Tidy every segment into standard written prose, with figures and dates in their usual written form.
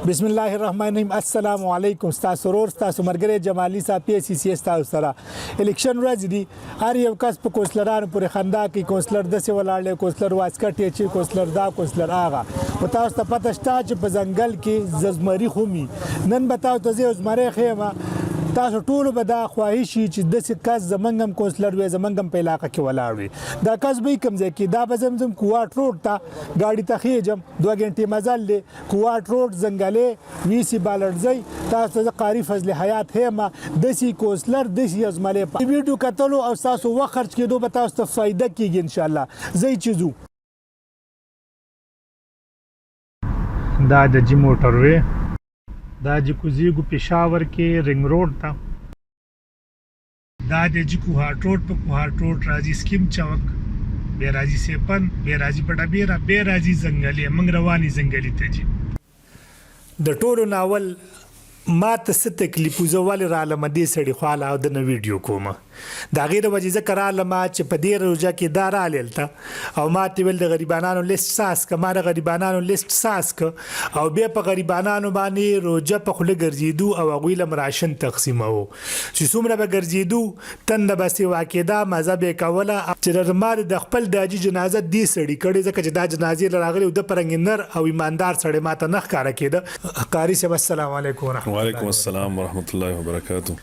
بسم الله الرحمن الرحیم. السلام علیکم. تاسو ورور تاسو مرګره جمالي صاحب پی سی سی تاسو سره الیکشن ورځ دي. هر یو کس په کونسلرانو پورې خندا کوي. کونسلر دسه ولاړ کونسلر واسکټ چې کونسلر دا کونسلر آغا او تاسو ته پته شته چې په ځنګل کې ززمري خومي نن به تاسو ته زمري خېما تاسو ټول به دا خواهش چې د څه کس زمنګم کونسلر وي زمنګم په علاقې کې ولاړ وي دا کس به کوم ځای کې دا به زمزم کوارټ روډ ته ګاډي ته خېجم 2 غنټې مزل له کوارټ روډ زنګلې ویسی بالرځي تاسو د قاری فضل حیات هما دسی کونسلر دسی ازملې په ویډیو کتلو او تاسو وخت خرج کېدو به تاسو ته فائدہ کیږي ان شاء الله زئی چیزو دا د جی موټر وی دا د کوزیګو پېښور کې رنګ روډ ته دا د جی کوهاټ روډ په کوهاټ روډ راځي سکیم چوک به راځي سیپن به راځي پټه بیره به راځي زنګلې منګ رواني زنګلې ته جی د ټولو ناول ما ته ست تکلیف زوال را لمدي سړي خاله او د ویډیو کومه دا غیر وجه ذکر علما چې په دې روزه کې دار عللته او ما ته ول د غریبانو لیست ساس کما د غریبانو لیست ساس ک او به په غریبانو باندې روزه په خله ګرځیدو او غوی لم راشن تقسیمو چې څومره به ګرځیدو تند بسې واکېدا مذهب کوله چې رمار د خپل داجی جنازه دی سړي کړي ځکه چې دا جنازې راغلي د پرنګ نر او ایماندار سړي ماته نخ کار کېده قاری صاحب السلام علیکم وعلیکم السلام ورحمت الله وبرکاته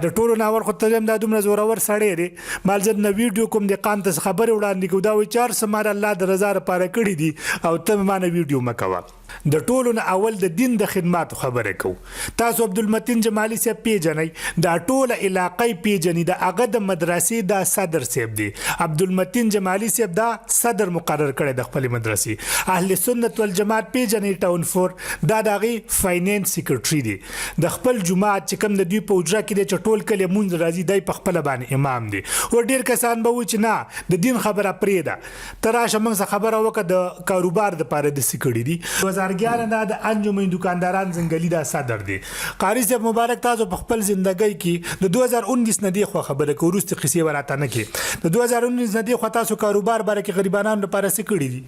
د ټولو ناور خو ته دا دومره زورور سړی دی مال زه نو ویډیو کوم د قام ته خبر وړاندې کو دا وی 4 سمار الله د رضا لپاره کړی دي او ته ما نه ویډیو مکوا د ټولو نه اول د دین د خدمات خبره کو تاسو عبدالمتین جمالی صاحب پیژنئ دا ټوله علاقې پیژنئ د هغه د مدرسې دا صدر صاحب دی عبدالمتین جمالی صاحب دا صدر مقرر کړی د خپل مدرسې اهل سنت والجماعت پیژنئ ټاون 4 دا دغه فاینانس سیکریټری دی د خپل جماعت چې کوم د دوی په اجرا کې د چټول کله مونږ راځي دای په خپل باندې امام دی او ډیر کسان به و چې نه د دین خبره پرې ده تراشه موږ خبره وکړه د کاروبار د پاره د سکړی دی 2011 د انجمن دکانداران زنګلی دا صدر دی قاری صاحب مبارک تاسو په خپل ژوندۍ کې د 2019 نه دی خو خبره کوروست قصې وراته نه کې د 2019 نه دی خو تاسو کاروبار باره کې غریبانو لپاره سکړی دی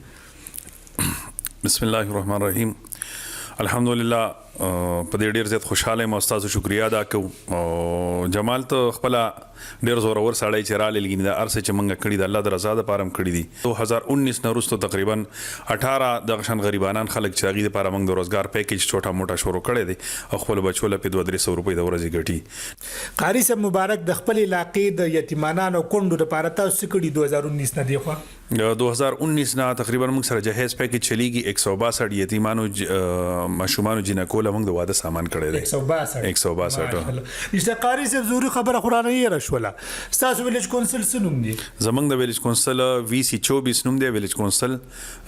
بسم الله الرحمن الرحیم الحمدلله په دې ډیر زیات خوشاله یم او تاسو شکریا ادا کوم او جمال ته خپل ډیر زور اور سړی چې را لګین دا ارسه چې منګه کړی د الله د رضا لپاره کړی دي 2019 نه وروسته تقریبا 18 د غشن غریبانان خلک چې هغه لپاره موږ د روزګار پیکیج چوټا موټا شروع کړی دي او خپل بچو له 200 روپۍ د ورځې ګټي قاری صاحب مبارک د خپل علاقې د یتیمانانو کونډو لپاره تاسو کړی 2019 نه دی خو 2019 نه تقریبا موږ سره جهیز پیکیج چلیږي 162 یتیمانو ماشومانو جنکو له موږ د واده سامان کړی دی 162 نشته قاری صاحب زوري خبره قرانه یې راشوله تاسو ویلیج کونسل سنوم دی زمنګ د ویلیج کونسل وی سی 24 نوم دی ویلیج کونسل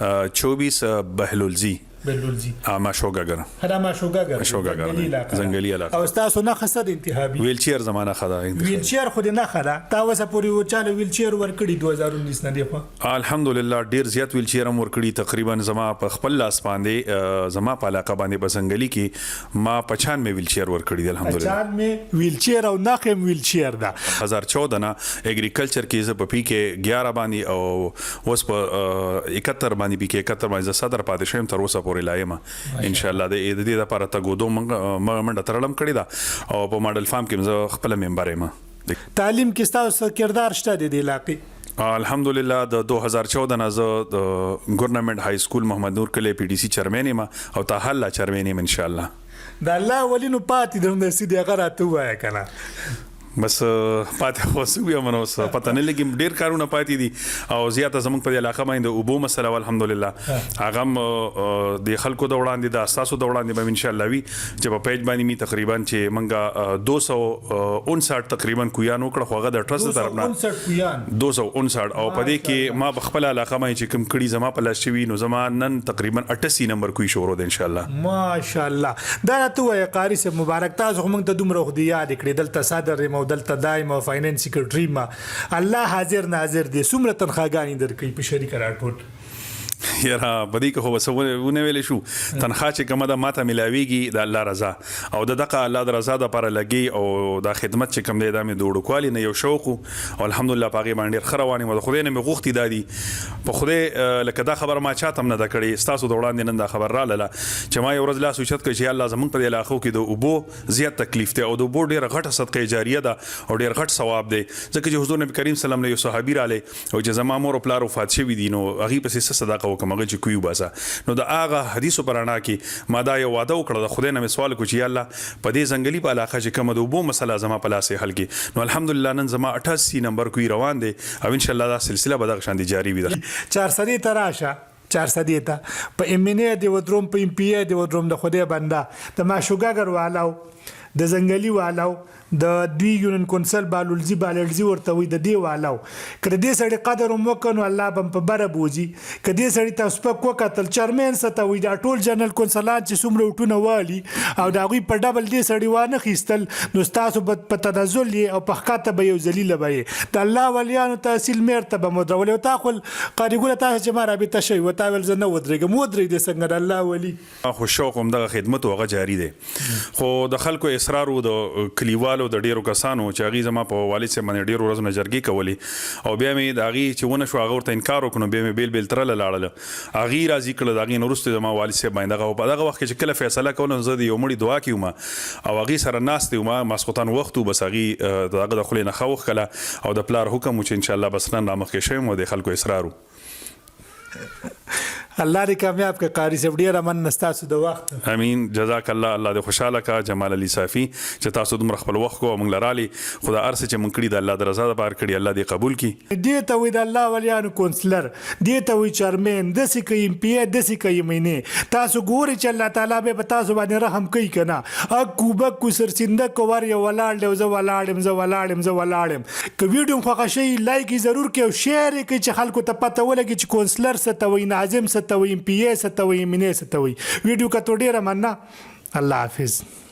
24 بهلولزی ماشوګاګر هدا ماشوګاګر زنګلی علاقه او تاسو نه خصد انتخابي ویل چیر زمانہ خدا ویل چیر خو نه خدا تاسو پوری و چاله ویل چیر ور کړی 2019 نه دی خو الحمدلله ډیر زیات ویل چیر ور کړی تقریبا زما په خپل لاس باندې زما په علاقه باندې بسنګلی کې ما 95 ویل چیر ور کړی الحمدلله 95 ویل چیر او ناخم ویل چیر دا 2014 نه اګریکلچر کې ز په پی کې 11 باندې او وس په 71 باندې پی کې 71 باندې صدر پاتې شوم تر اوسه پورې لایم ان شاء الله د دې لپاره ته ګودو منډه ترلم کړی دا او په ماډل فارم کې زه خپل ممبر یم تعلیم کې تاسو کردار شته د علاقې الحمدلله د 2014 نه زه د ګورنمنت های سکول محمد نور کلی پی ډی سی چیرمن یم او تاهل چیرمن یم ان شاء الله د الله ولینو پاتې د سیدی غراته وای کنه بس پاتې خو یو منوس پته نه لګي ډیر کارونه پاتې دي او زیاته زموږ په علاقه باندې اوبو مسله الحمدلله هغه د خلکو د وړاندې د اساسو د وړاندې به ان شاء الله وي چې په پیج باندې می تقریبا چې منګه 259 تقریبا کویان وکړه خو هغه د ټرست طرف نه 259 او په دې کې ما بخپل علاقه باندې چې کوم کړي زما په لاشوي نو زما نن تقریبا 88 نمبر کوی شروع ده ان شاء الله ماشاءالله دا ته وای قاری صاحب مبارک تاسو موږ ته دومره خو دی یاد کړی دلته صدر دلته دایم او فاینانس سیکریټری ما الله حاضر ناظر دي څومره تنخواګانی درکې په شریک راټوټ یاره بدی که خو وسونه ویلې شو تنخواه چې کومه ده ماته ملاویږي د الله رضا او د دغه الله د رضا لپاره لګي او دا خدمت چې کوم دی دا مې د وړوکوالي نه یو شوق او الحمدلله په هغې باندې ډېر ښه روان یم د خدای نه مې غوښتي دا دي په خدای لکه دا خبره ما چاته هم نه ده کړې ستاسو د وړاندې نن دا خبر راغله چې ما یو ورځ لاس اوچت کړ چې یا الله زموږ په دې علاقو کې د اوبو زیات تکلیف دی او د اوبو ډېره غټه صدقه جاریه ده او ډېر غټ ثواب دی ځکه چې حضور نبي کریم سلام له یو صحابي رالی او چې زما مور او پلار وفات شوي دي نو هغې پسې څه صدقه وکړم هغه چې کوي وباسه نو د هغه حدیثو په رڼا کې ما دا یو واده وکړه د خدای نه مې سوال وکړو چې یا الله په دې ځنګلي په علاقه چې کومه د اوبو مسله زما په لاس یې حل کړي نو الحمدلله نن زما 88 نمبر کوی روان دی او انشاءالله دا سلسله به دغه شان جاری وي 400 ته راشه 400 ته په امینه دی ودروم په ام پی ای دی ودروم د خدای بنده د ماشوګاګر والاو د زنګلي والاو د دوی یونین کونسل بالولزی بالرزی ورته وي د دی والاو کله دې سړی قدر وکړو الله بم په بره بوزي کله دې سړی تاسو په کوکتل چرمن ستو وي دا ټول جنرال کونسلات چې څومره وټونه والی او دا غوي په ډبل دې سړی وانه خېستل نو تاسو په تنزل او په حقاته به یو ذلیل به د الله ولیانو تحصیل مرتبه مدرول او تاخل قاریګول تاسو چې ما رابطه شي وتا ول زنه ودرېګم ودرې دې څنګه د الله ولی خو شوق هم دغه خدمت هغه جاری دی خو د خلکو اصرار او د کلیوالو د ډیرو کسانو چې هغې زما په والد صاحب باندې ډېرو ورځو نه جرګې کولې او بیا مې د هغې چې ونه شو هغه ورته انکار وکړو بیا مې بیل ترله لاړله هغې راضي کړله د هغې نه وروسته زما والد صاحب باندې دغه په دغه وخت کې چې کله فیصله کوله زه د یو مړي دعا کې وم او هغې سره ناست وم ماسخوتن وخت و بس هغې د هغه د خولې نه ښه وښکله او د پلار حکم و چې انشاءالله بس نن رامخکې شوی یم او د خلکو اصرار و الله دې کامیاب کړه قاری صاحب ډېره مننه ستاسو د وخت امین جزاک الله الله دې خوشاله کا جمال علي صافي چې تاسو دومره خپل وخت کو موږ لرالي خدا ارسه چې موږ کړي د الله د رضا لپاره کړي الله دې قبول کړي دې ته وي د الله ولیانو کونسلر دې ته وي چرمن دسې کوي ام پی ای دسې کوي مینه تاسو ګوري چې الله تعالی به تاسو باندې رحم کوي کنه اکوبه کو سرسنده کوار یو ولاړ دی زه ولاړم که ویډیو خوښ شي لایک ضرور کړئ او شیر کړئ چې خلکو ته پته ولګي چې کونسلر ستوي ناظم ستوي ام پی ای ستوي مینه ستوي ویډیو کا تو ډیره مننه الله حافظ